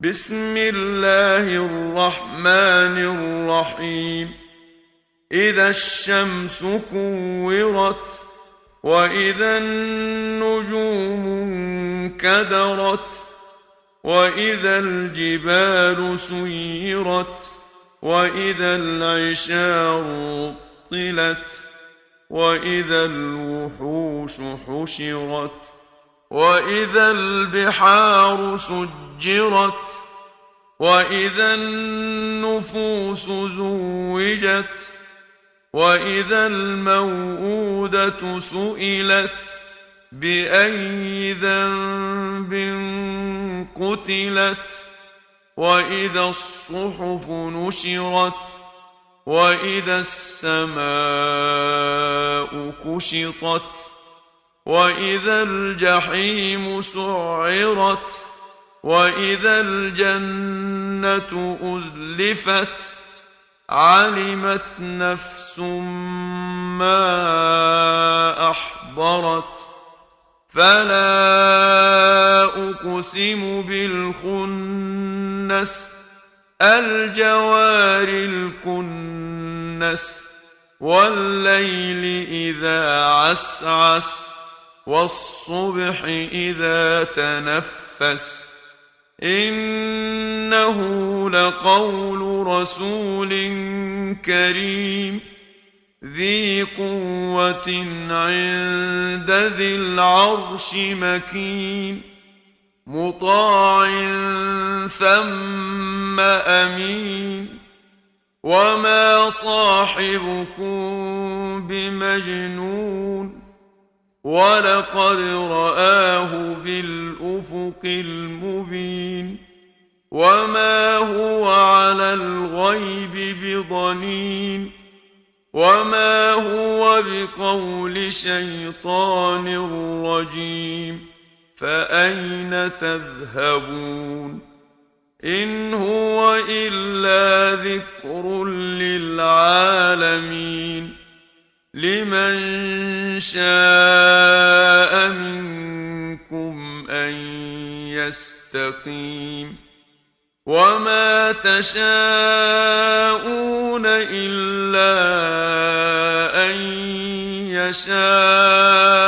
بسم الله الرحمن الرحيم. إذا الشمس كورت وإذا النجوم انكدرت وإذا الجبال سيرت وإذا العشار عطلت وإذا الوحوش حشرت وإذا البحار سجرت وإذا النفوس زوجت وإذا الموءودة سئلت بأي ذنب قتلت وإذا الصحف نشرت وإذا السماء كشطت وإذا الجحيم سعرت وإذا الجنة أزلفت علمت نفس ما أحضرت فلا أقسم بالخنس الجوار الكنس والليل إذا عسعس والصبح إذا تنفس إنه لقول رسول كريم ذي قوة عند ذي العرش مكين مطاع ثم أمين وما صاحبكم بمجنون ولقد رآه بالأفق المبين وما هو على الغيب بضنين وما هو بقول شيطان رجيم فأين تذهبون إن هو إلا ذكر للعالمين لمن شاء منكم أن يستقيم وما تشاءون إلا أن يشاء